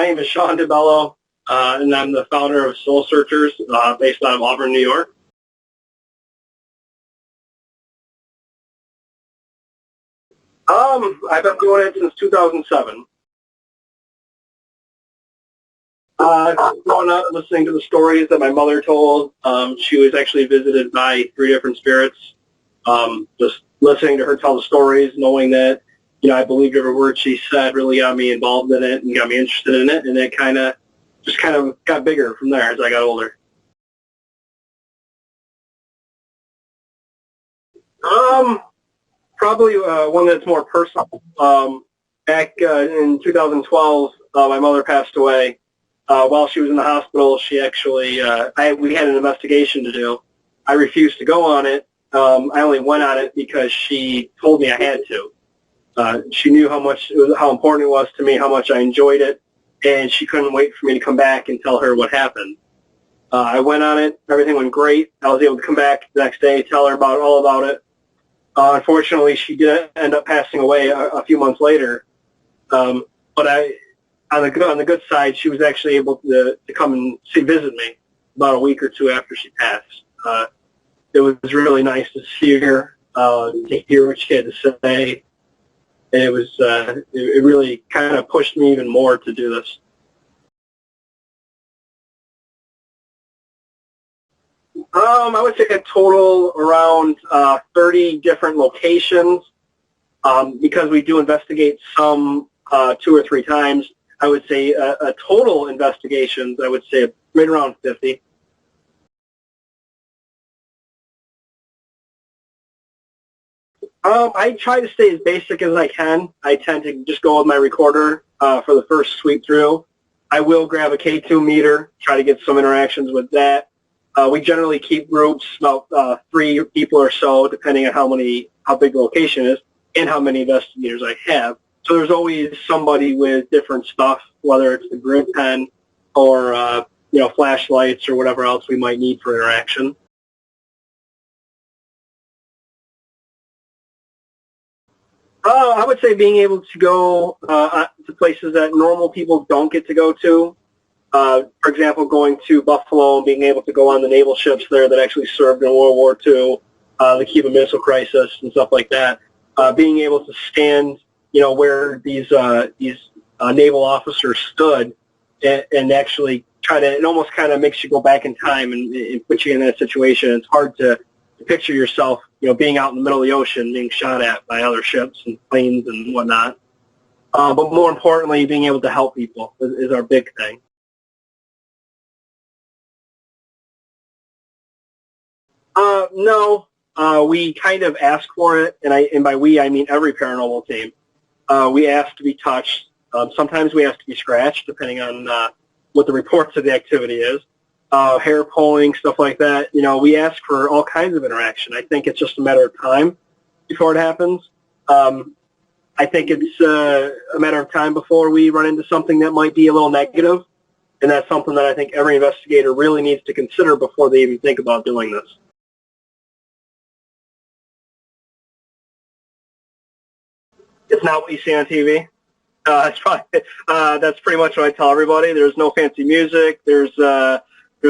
My name is Shawn DiBello, and I'm the founder of Soul Searchers, based out of Auburn, New York. I've been doing it since 2007. Growing up, listening to the stories that my mother told, she was actually visited by 3 different spirits. Just listening to her tell the stories, knowing that, I believed every word she said, really got me involved in it and got me interested in it, and it kind of got bigger from there as I got older. Probably one that's more personal. Back in 2012, my mother passed away. While she was in the hospital, she actually, we had an investigation to do. I refused to go on it. I only went on it because she told me I had to. She knew how important it was to me, how much I enjoyed it, and she couldn't wait for me to come back and tell her what happened. I went on it. Everything went great. I was able to come back the next day, tell her all about it. Unfortunately, she did end up passing away a few months later. But on the good side, she was actually able to come and visit me about a week or two after she passed. It was really nice to see her, to hear what she had to say. And it really kind of pushed me even more to do this. I would say a total around 30 different locations. Because we do investigate some 2 or 3 times, I would say a total investigations, I would say right around 50. I try to stay as basic as I can. I tend to just go with my recorder for the first sweep through. I will grab a K2 meter, try to get some interactions with that. We generally keep groups, about 3 people or so, depending on how big the location is and how many investigators I have. So there's always somebody with different stuff, whether it's the grid pen or flashlights or whatever else we might need for interaction. I would say being able to go to places that normal people don't get to go to. For example, going to Buffalo and being able to go on the naval ships there that actually served in World War II, the Cuban Missile Crisis and stuff like that. Being able to stand, where these naval officers stood and actually it almost kind of makes you go back in time and put you in that situation. It's hard to picture yourself, being out in the middle of the ocean, being shot at by other ships and planes and whatnot. But more importantly, being able to help people is our big thing. No, we kind of ask for it, and by we I mean every paranormal team. We ask to be touched. Sometimes we ask to be scratched, depending on what the reports of the activity is. Hair pulling, stuff like that. We ask for all kinds of interaction. I think it's just a matter of time before it happens. I think it's a matter of time before we run into something that might be a little negative, and that's something that I think every investigator really needs to consider before they even think about doing this. It's not what you see on TV. That's pretty much what I tell everybody. There's no fancy music. There's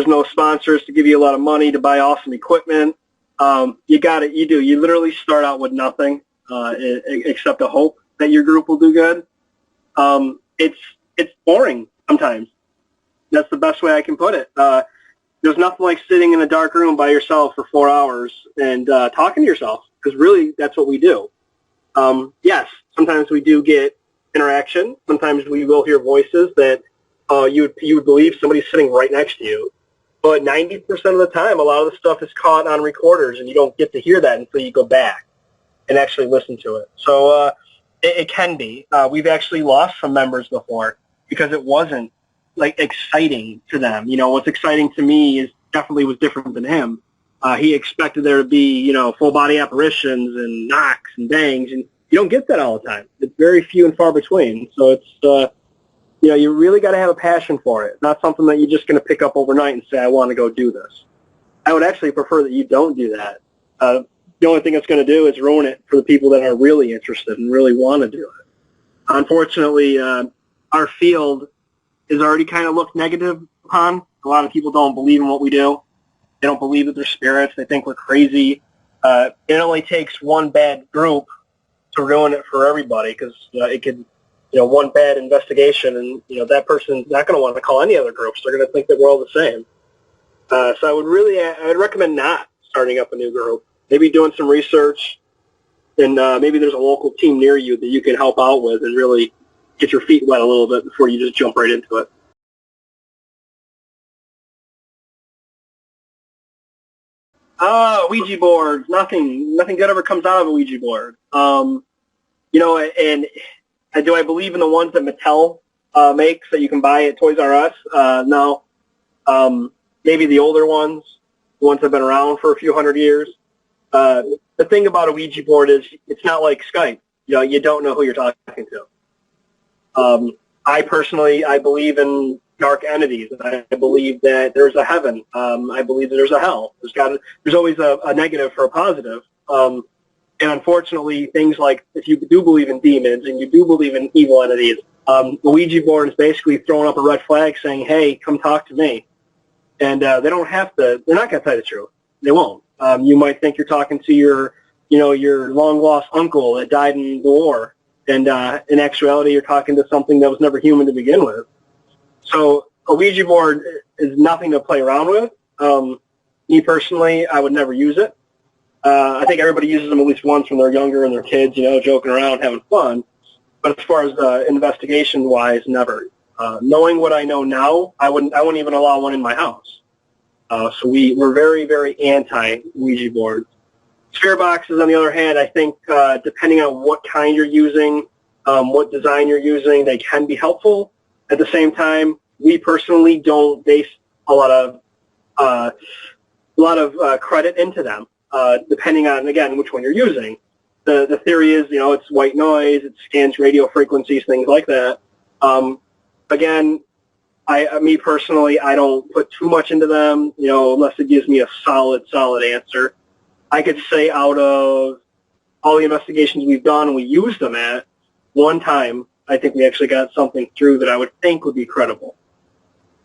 no sponsors to give you a lot of money to buy awesome equipment. You got it. You do. You literally start out with nothing except a hope that your group will do good. It's boring sometimes. That's the best way I can put it. There's nothing like sitting in a dark room by yourself for 4 hours and talking to yourself, because really that's what we do. Yes, sometimes we do get interaction. Sometimes we will hear voices that you would believe somebody's sitting right next to you. But 90% of the time, a lot of the stuff is caught on recorders, and you don't get to hear that until you go back and actually listen to it. So it can be. We've actually lost some members before because it wasn't exciting to them. What's exciting to me is definitely was different than him. He expected there to be, full body apparitions and knocks and bangs, and you don't get that all the time. It's very few and far between. So it's, you really got to have a passion for it. Not something that you're just going to pick up overnight and say, I want to go do this. I would actually prefer that you don't do that. The only thing it's going to do is ruin it for the people that are really interested and really want to do it. Unfortunately, our field is already kind of looked negative upon. A lot of people don't believe in what we do. They don't believe that they're spirits. They think we're crazy. It only takes one bad group to ruin it for everybody, because it could, one bad investigation, and that person's not going to want to call any other groups. They're going to think that we're all the same. So I would recommend not starting up a new group. Maybe doing some research, and maybe there's a local team near you that you can help out with and really get your feet wet a little bit before you just jump right into it. Ouija boards. Nothing good ever comes out of a Ouija board. And do I believe in the ones that Mattel makes that you can buy at Toys R Us? No. Maybe the older ones, the ones that have been around for a few hundred years. The thing about a Ouija board is it's not like Skype. You don't know who you're talking to. I believe in dark entities. I believe that there's a heaven. I believe that there's a hell. There's always a negative for a positive. And unfortunately, things like, if you do believe in demons and you do believe in evil entities, the Ouija board is basically throwing up a red flag saying, hey, come talk to me. And they don't have to, they're not going to tell you the truth. They won't. You might think you're talking to your long-lost uncle that died in the war. And in actuality, you're talking to something that was never human to begin with. So a Ouija board is nothing to play around with. Me personally, I would never use it. I think everybody uses them at least once when they're younger and they're kids, joking around, having fun. But as far as investigation-wise, never. Knowing what I know now, I wouldn't even allow one in my house. So we're very, very anti-Ouija boards. Spirit boxes, on the other hand, I think depending on what kind you're using, what design you're using, they can be helpful. At the same time, we personally don't base a lot of credit into them, depending on, again, which one you're using. The theory is, it's white noise, it scans radio frequencies, things like that. Again, me personally, I don't put too much into them, unless it gives me a solid answer. I could say out of all the investigations we've done and we used them at, one time, I think we actually got something through that I would think would be credible.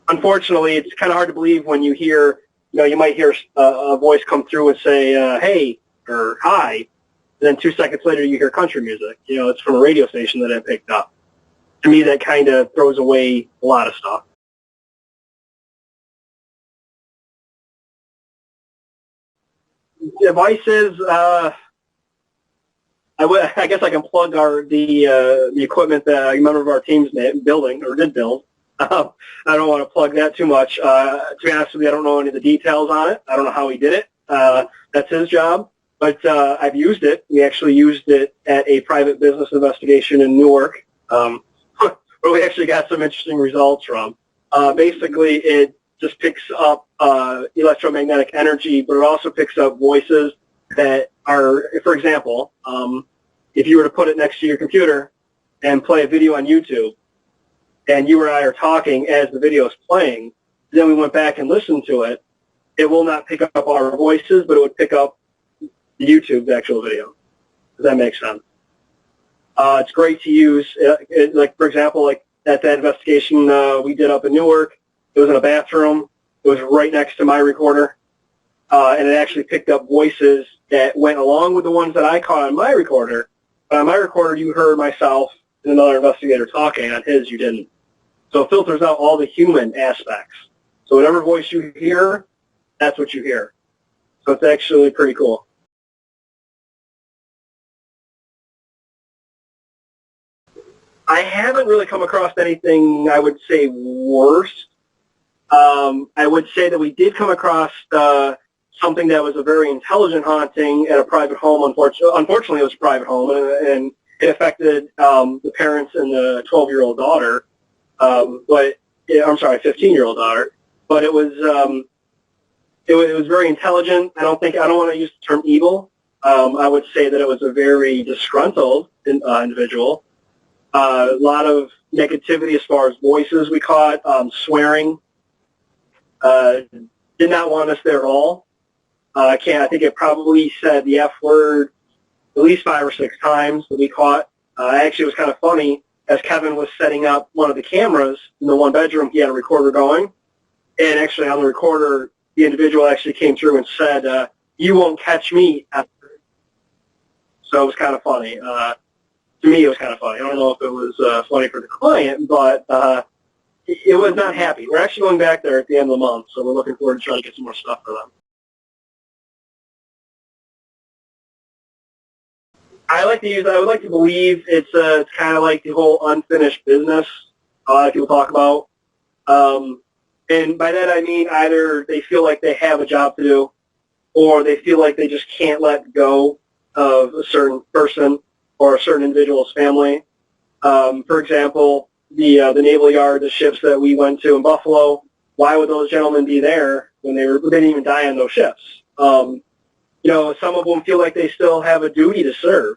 Unfortunately, it's kind of hard to believe when you hear, you might hear a voice come through and say, hey, or hi, and then 2 seconds later you hear country music. It's from a radio station that I picked up. To me, that kind of throws away a lot of stuff. Devices, I guess I can plug the equipment that a member of our team's building, or did build. I don't want to plug that too much. To be honest with you, I don't know any of the details on it. I don't know how he did it. That's his job. But I've used it. We actually used it at a private business investigation in Newark, where we actually got some interesting results from. Basically, it just picks up electromagnetic energy, but it also picks up voices that are, for example, if you were to put it next to your computer and play a video on YouTube, and you and I are talking as the video is playing, then we went back and listened to it, it will not pick up our voices, but it would pick up YouTube's actual video. Does that make sense? It's great to use, like, for example, like at that investigation we did up in Newark, it was in a bathroom, it was right next to my recorder, and it actually picked up voices that went along with the ones that I caught on my recorder. But on my recorder, you heard myself and another investigator talking. On his, you didn't. So it filters out all the human aspects. So whatever voice you hear, that's what you hear. So it's actually pretty cool. I haven't really come across anything I would say worse. I would say that we did come across something that was a very intelligent haunting at a private home. Unfortunately, it was a private home, and it affected the parents and the 12-year-old daughter. I'm sorry, 15-year-old daughter. But it was very intelligent. I don't want to use the term evil. I would say that it was a very disgruntled individual. A lot of negativity as far as voices we caught, swearing. Did not want us there at all. I think it probably said the F word at least 5 or 6 times that we caught. Actually, it was kind of funny. as Kevin was setting up one of the cameras in the one bedroom, he had a recorder going. And actually on the recorder, the individual actually came through and said, "You won't catch me." So it was kind of funny. To me, it was kind of funny. I don't know if it was funny for the client, but it was not happy. We're actually going back there at the end of the month, so we're looking forward to trying to get some more stuff for them. I would like to believe it's kind of like the whole unfinished business a lot of people talk about. And by that I mean either they feel like they have a job to do, or they feel like they just can't let go of a certain person or a certain individual's family. For example, the Naval Yard, the ships that we went to in Buffalo, why would those gentlemen be there when they didn't even die on those ships? Some of them feel like they still have a duty to serve.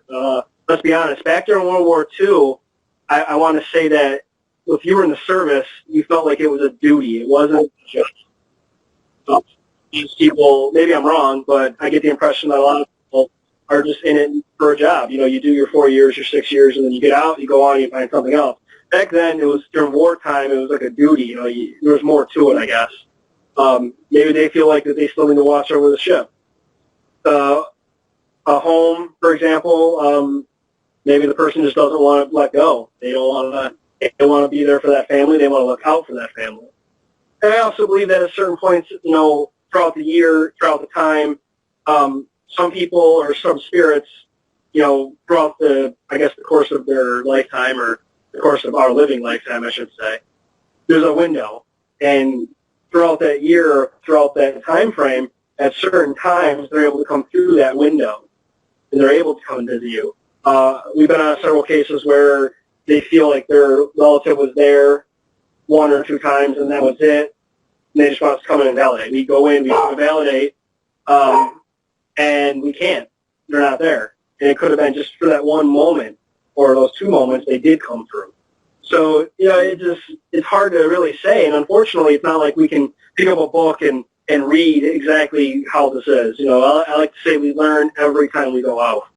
Let's be honest. Back during World War II, I want to say that if you were in the service, you felt like it was a duty. It wasn't just these people. Maybe I'm wrong, but I get the impression that a lot of people are just in it for a job. You do your 4 years, your 6 years, and then you get out, you go on, and you find something else. Back then, it was during wartime. It was like a duty. There was more to it, I guess. Maybe they feel like that they still need to watch over the ship. A home, for example, maybe the person just doesn't want to let go. They don't want to be there for that family. They want to look out for that family. And I also believe that at certain points, throughout the year, throughout the time, some people or some spirits, throughout the course of their lifetime, or the course of our living lifetime, I should say, there's a window. And throughout that year, throughout that time frame, at certain times, they're able to come through that window, and they're able to come and visit you. We've been on several cases where they feel like their relative was there 1 or 2 times, and that was it, and they just want us to come in and validate. We go in, we validate, and we can't. They're not there. And it could have been just for that one moment, or those 2 moments, they did come through. So, it's hard to really say, and unfortunately, it's not like we can pick up a book and read exactly how this is. I like to say we learn every time we go out.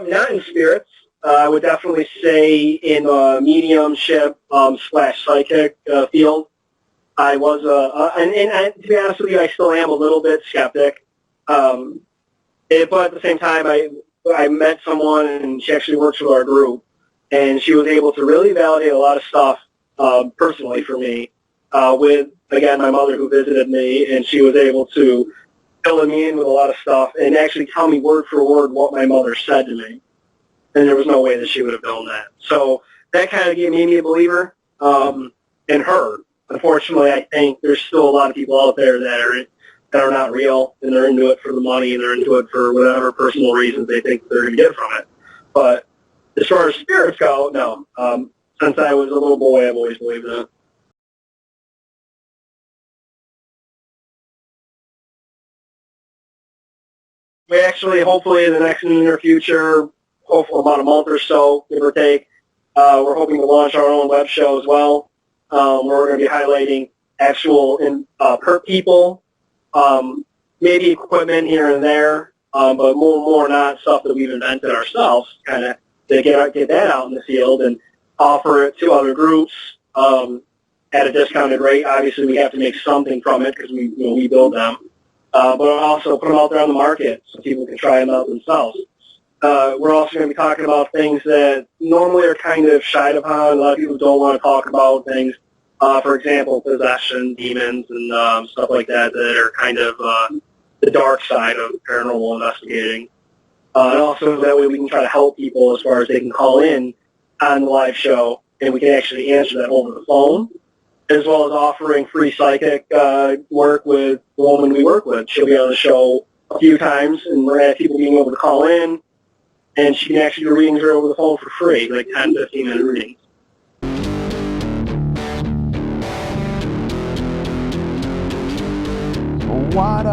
Not in spirits. I would definitely say in the mediumship / psychic field. I was, and to be honest with you, I still am a little bit skeptic. But at the same time, I met someone, and she actually works with our group, and she was able to really validate a lot of stuff personally for me with, again, my mother who visited me, and she was able to fill me in with a lot of stuff and actually tell me word for word what my mother said to me. And there was no way that she would have done that. So that kind of made me a believer in her. Unfortunately, I think there's still a lot of people out there that are not real, and they're into it for the money, and they're into it for whatever personal reasons they think they're going to get from it. But as far as spirits go, no. Since I was a little boy, I've always believed in it. We actually, hopefully, in the near future, hopefully about a month or so, give or take, we're hoping to launch our own web show as well, where we're going to be highlighting actual people, maybe equipment here and there, but more not stuff that we've invented ourselves, kind of to get that out in the field and offer it to other groups at a discounted rate. Obviously, we have to make something from it because we build them. But also put them out there on the market so people can try them out themselves. We're also going to be talking about things that normally are kind of shied upon. A lot of people don't want to talk about things. For example, possession, demons, and stuff like that are kind of the dark side of paranormal investigating. And also that way we can try to help people as far as they can call in on the live show, and we can actually answer that over the phone, as well as offering free psychic work with the woman we work with. She'll be on the show a few times, and we're going to have people being able to call in, and she can actually do readings over the phone for free, like 10, 15-minute readings. What